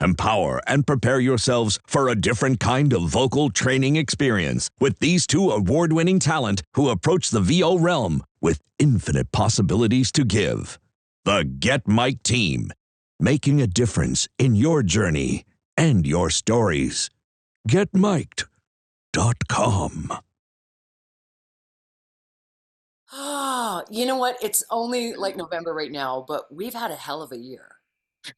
Empower and prepare yourselves for a different kind of vocal training experience with these two award-winning talent who approach the VO realm with infinite possibilities to give. The Get Mike team, making a difference in your journey and your stories. GetMiked.com. Ah, you know what? It's only like November right now, but we've had a hell of a year.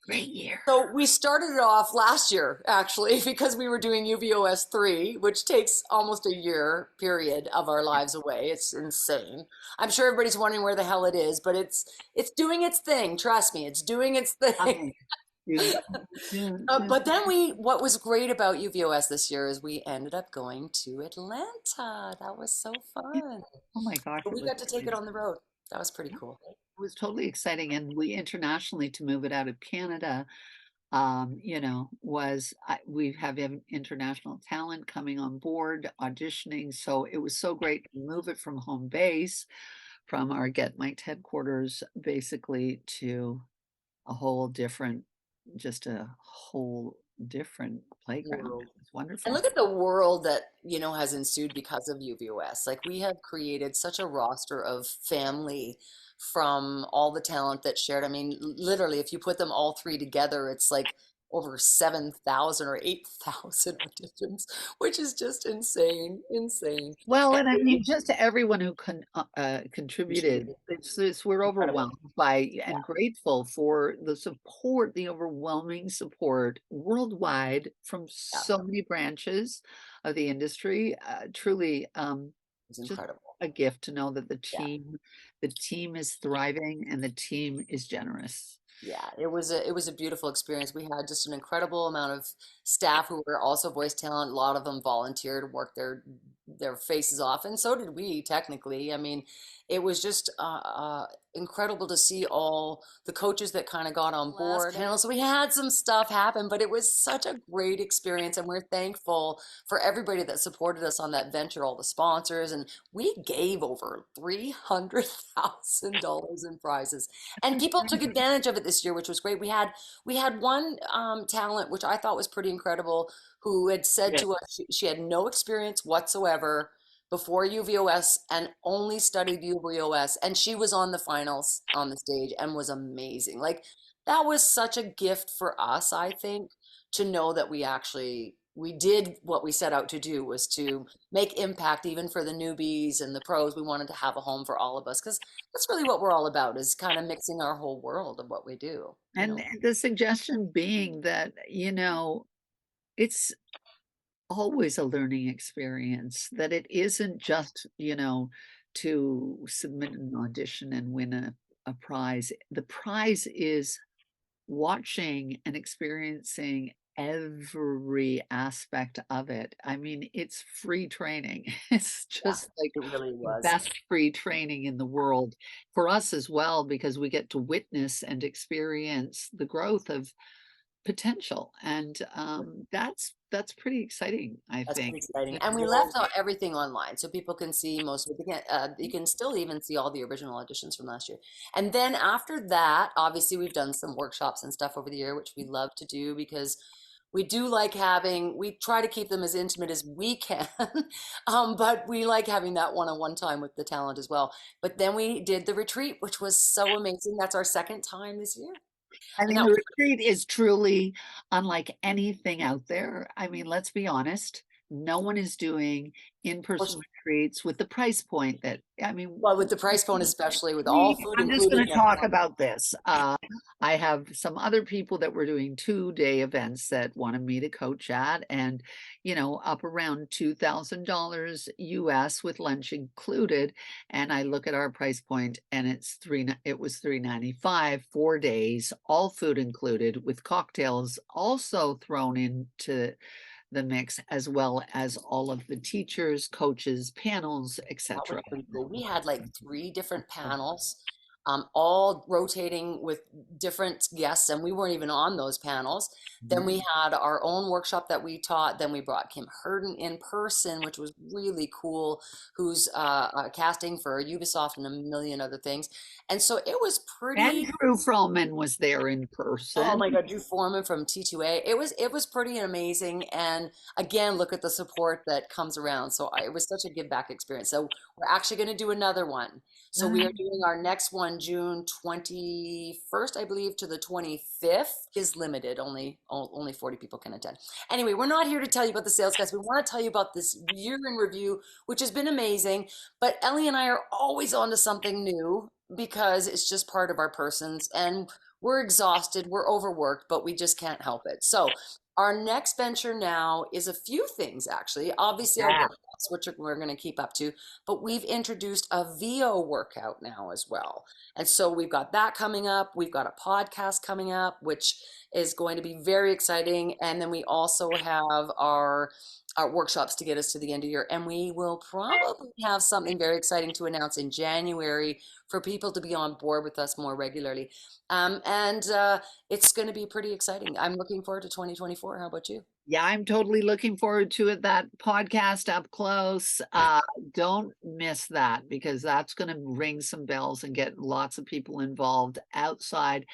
Great year. So we started it off last year, actually, because we were doing UVOS 3, which takes almost a year period of our lives away. It's insane. I'm sure everybody's wondering where the hell it is, but it's doing its thing. Trust me, it's doing its thing. Coming soon, But then what was great about UVOS this year is we ended up going to Atlanta. That was so fun. Oh my gosh, So we got to take it on the road. That was pretty cool. it was totally exciting. And we internationally to move it out of Canada, we have international talent coming on board, auditioning. So it was so great to move it from home base, from our Get Mike headquarters, basically to a whole different, just a whole different playground. World. It's And wonderful. look at the world that, has ensued because of UVOS. Like we have created such a roster of family from all the talent that shared. I mean, literally, if you put them all three together, it's like over 7,000 or 8,000 auditions, which is just insane, insane. Well, And and I we mean, just to everyone who contributed, contributed. we're Incredible. overwhelmed by and grateful for the support, the overwhelming support worldwide from Yeah, so many branches of the industry. Truly, it's just incredible. a gift to know that Yeah. the team is thriving and the team is generous. Yeah, it was a beautiful experience. We had just an incredible amount of staff who were also voice talent. A lot of them volunteered, worked their faces off, and so did we, technically. I mean, it was just incredible to see all the coaches that kind of got on board. Panel, so we had some stuff happen, but it was such a great experience, and we're thankful for everybody that supported us on that venture, all the sponsors, and we gave over $300,000 in prizes. And people took advantage of it this year, which was great. We had one talent, which I thought was pretty incredible, who had said to us she had no experience whatsoever before UVOS and only studied UVOS, and she was on the finals on the stage and was amazing. Like that was such a gift for us, I think, to know that we did what we set out to do, was to make impact even for the newbies and the pros. We wanted to have a home for all of us because that's really what we're all about, is kind of mixing our whole world of what we do, you And know. the suggestion being that, it's always a learning experience, that it isn't just, to submit an audition and win a prize. The prize is watching and experiencing every aspect of it. I mean, it's free training. It's Yeah, just like it really the was. best free training in the world for us as well, because we get to witness and experience the growth of potential. And that's pretty exciting, I That's think. pretty exciting. That And we we'll left out everything online so people can see most of it. You can still even see all the original auditions from last year. And then after that, obviously, we've done some workshops and stuff over the year, which we love to do because we do like we try to keep them as intimate as we can. But we like having that one-on-one time with the talent as well. But then we did the retreat, which was so amazing. That's our second time this year. I And mean, that the was retreat is truly unlike anything out there. I mean, let's be honest. No one is doing in-person retreats with the price point that, I mean, well, with the price point, especially with all food I'm just included going and to talk everything. about this. I have some other people that were doing 2-day events that wanted me to coach at, and up around $2,000 US with lunch included. And I look at our price point, and it was $395, 4 days, all food included, with cocktails also thrown into the mix, as well as all of the teachers, coaches, panels, That was etc. pretty cool. We had like three different panels. all rotating with different guests, and we weren't even on those panels. Then we had our own workshop that we taught. Then we brought Kim Herden in person, which was really cool, who's casting for Ubisoft and a million other things. And so it was And pretty. Drew Froman was there in Oh person. my God, Drew Foreman from T2A. It was pretty amazing. And again, look at the support that comes around. So it was such a give back experience. So we're actually going to do another one. So we are doing our next one June 21st, I believe, to the 25th. Is limited. Only 40 people can attend. Anyway, we're not here to tell you about the sales guys. We want to tell you about this year in review, which has been amazing. But Ellie and I are always on to something new because it's just part of our persons. And we're exhausted, we're overworked, but we just can't help it. So our next venture now is a few things actually. Obviously our Yeah. workouts, which we're going to keep up to, but we've introduced a VO workout now as well. And so we've got that coming up. We've got a podcast coming up, which is going to be very exciting. And then we also have our workshops to get us to the end of the year. And we will probably have something very exciting to announce in January for people to be on board with us more regularly. And it's going to be pretty exciting. I'm looking forward to 2024. How about you? Yeah, I'm totally looking forward to it. That podcast up close. Don't miss that because that's going to ring some bells and get lots of people involved outside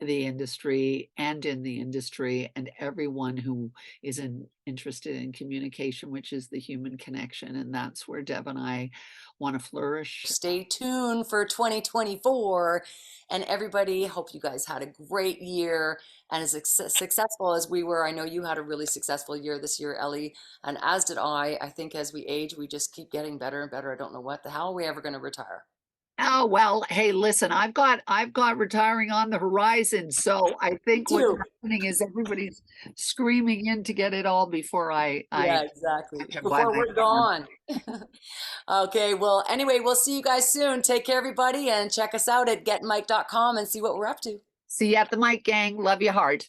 the industry and in the industry, and everyone who is interested in communication, which is the human connection. And that's where Deb and I want to flourish. Stay tuned for 2024. And everybody, hope you guys had a great year and as successful as we were. I know you had a really successful year this year, Ellie, and as did I. I think as we age, we just keep getting better and better. I don't know what the hell are we ever going to retire. Oh, well, hey, listen, I've got retiring on the horizon. So I think what's Too. happening is everybody's screaming in to get it all before Yeah, exactly. can buy Before my we're farm. gone. Okay, well, anyway, we'll see you guys soon. Take care, everybody, and check us out at getmike.com and see what we're up to. See you at the mic, gang. Love you hard.